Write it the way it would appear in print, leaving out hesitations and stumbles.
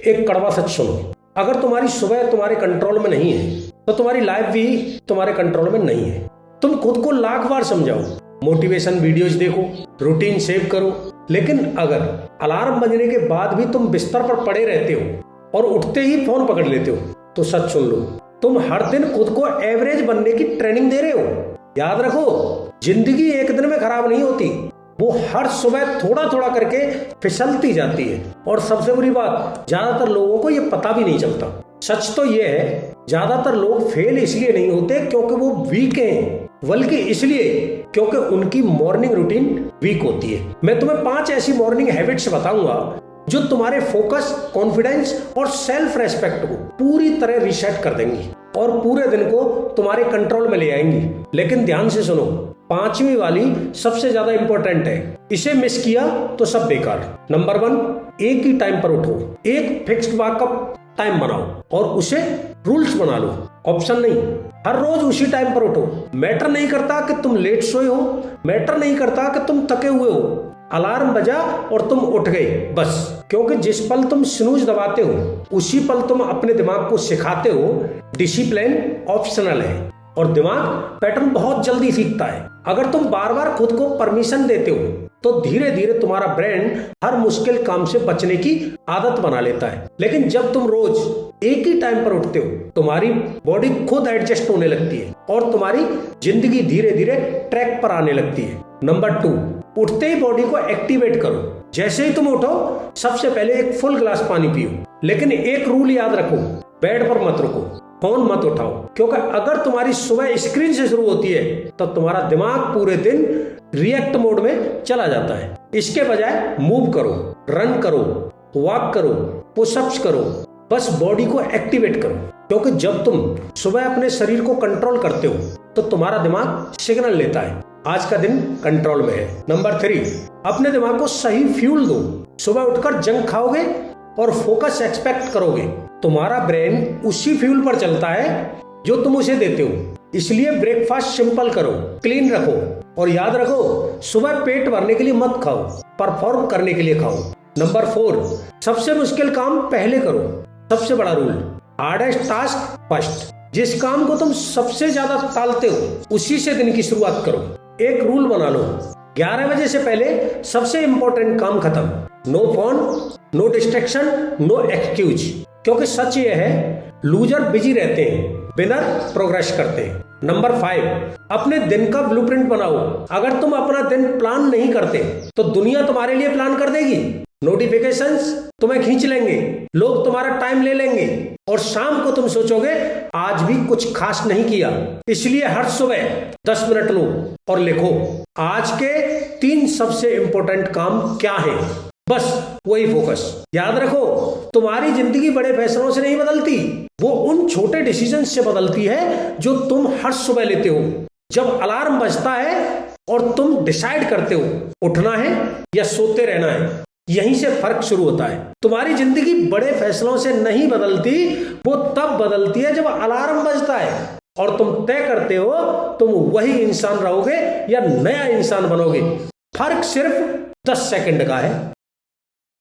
एक कड़वा सच सुनो, अगर तुम्हारी सुबह तुम्हारे कंट्रोल में नहीं है तो तुम्हारी लाइफ भी तुम्हारे कंट्रोल में नहीं है। तुम खुद को लाख बार समझाओ, मोटिवेशन वीडियोज देखो, रूटीन सेव करो, लेकिन अगर अलार्म बजने के बाद भी तुम बिस्तर पर पड़े रहते हो और उठते ही फोन पकड़ लेते हो तो सच सुन लो, तुम हर दिन खुद को एवरेज बनने की ट्रेनिंग दे रहे हो। याद रखो, जिंदगी एक दिन में खराब नहीं होती, वो हर सुबह थोड़ा थोड़ा करके फिसलती जाती है। और सबसे बुरी बात, ज्यादातर लोगों को ये पता भी नहीं चलता। सच तो ये है, ज्यादातर लोग फेल इसलिए नहीं होते क्योंकि वो वीक हैं, बल्कि इसलिए क्योंकि उनकी मॉर्निंग रूटीन वीक होती है। मैं तुम्हें 5 ऐसी मॉर्निंग हैबिट्स बताऊंगा जो तुम्हारे फोकस, कॉन्फिडेंस और सेल्फ रेस्पेक्ट को पूरी तरह रीसेट कर देंगी और पूरे दिन को तुम्हारे कंट्रोल में ले आएंगी। लेकिन ध्यान से सुनो, 5वीं वाली सबसे ज्यादा इंपॉर्टेंट है, इसे मिस किया तो सब बेकार। नंबर 1, एक ही टाइम पर उठो। एक फिक्स्ड वॉकअप टाइम बनाओ और उसे रूल्स बना लो, ऑप्शन नहीं। हर रोज उसी टाइम पर उठो। मैटर नहीं करता कि तुम लेट सोए हो, मैटर नहीं करता कि तुम थके हुए हो, अलार्म बजा और तुम उठ गए बस। क्योंकि जिस पल तुम स्नूज दबाते हो उसी पल तुम अपने दिमाग को सिखाते हो डिसिप्लिन ऑप्शनल है और दिमाग पैटर्न बहुत जल्दी सीखता है। अगर तुम बार बार खुद को परमिशन देते हो तो धीरे धीरे तुम्हारा ब्रेन हर मुश्किल काम से बचने की आदत बना लेता है। लेकिन जब तुम रोज एक ही टाइम पर उठते हो, तुम्हारी बॉडी खुद एडजस्ट होने लगती है और तुम्हारी जिंदगी धीरे धीरे ट्रैक पर आने लगती है। नंबर 2, उठते ही बॉडी को एक्टिवेट करो। जैसे ही तुम उठो, सबसे पहले एक फुल ग्लास पानी पियो। लेकिन एक रूल याद रखो, बेड पर मत रुको, फोन मत उठाओ, क्योंकि अगर तुम्हारी सुबह स्क्रीन से शुरू होती है तो तुम्हारा दिमाग पूरे दिन रिएक्ट मोड में चला जाता है। इसके बजाय मूव करो, रन करो, वॉक करो, पुशअप्स करो, बस बॉडी को एक्टिवेट करो। क्योंकि जब तुम सुबह अपने शरीर को कंट्रोल करते हो तो तुम्हारा दिमाग सिग्नल लेता है आज का दिन कंट्रोल में है। नंबर 3, अपने दिमाग को सही फ्यूल दो। सुबह उठकर जंक खाओगे और फोकस एक्सपेक्ट करोगे, तुम्हारा ब्रेन उसी फ्यूल पर चलता है जो तुम उसे देते हो। इसलिए ब्रेकफास्ट सिंपल करो, क्लीन रखो और याद रखो, सुबह पेट भरने के लिए मत खाओ, परफॉर्म करने के लिए खाओ। नंबर 4, सबसे मुश्किल काम पहले करो। सबसे बड़ा रूल, हार्डेस्ट टास्क फर्स्ट। जिस काम को तुम सबसे ज्यादा टालते हो उसी से दिन की शुरुआत करो। एक रूल बना लो, 11 बजे से पहले सबसे इंपॉर्टेंट काम खत्म। No phone, no distraction, no excuse. क्योंकि सच ये है, लूजर बिजी रहते हैं, विनर प्रोग्रेस करते हैं। नंबर 5, अपने दिन का ब्लूप्रिंट बनाओ। अगर तुम अपना दिन प्लान नहीं करते तो दुनिया तुम्हारे लिए प्लान कर देगी। नोटिफिकेशंस तुम्हें खींच लेंगे, लोग तुम्हारा टाइम ले लेंगे और शाम को तुम सोचोगे आज भी कुछ खास नहीं किया। इसलिए हर सुबह 10 मिनट लो और लिखो आज के 3 सबसे इंपॉर्टेंट काम क्या हैं। बस वही फोकस। याद रखो, तुम्हारी जिंदगी बड़े फैसलों से नहीं बदलती, वो उन छोटे डिसीजन से बदलती है जो तुम हर सुबह लेते हो। जब अलार्म बजता है और तुम डिसाइड करते हो उठना है या सोते रहना है, यहीं से फर्क शुरू होता है। तुम्हारी जिंदगी बड़े फैसलों से नहीं बदलती, वो तब बदलती है जब अलार्म बजता है और तुम तय करते हो तुम वही इंसान रहोगे या नया इंसान बनोगे। फर्क सिर्फ 10 सेकंड का है।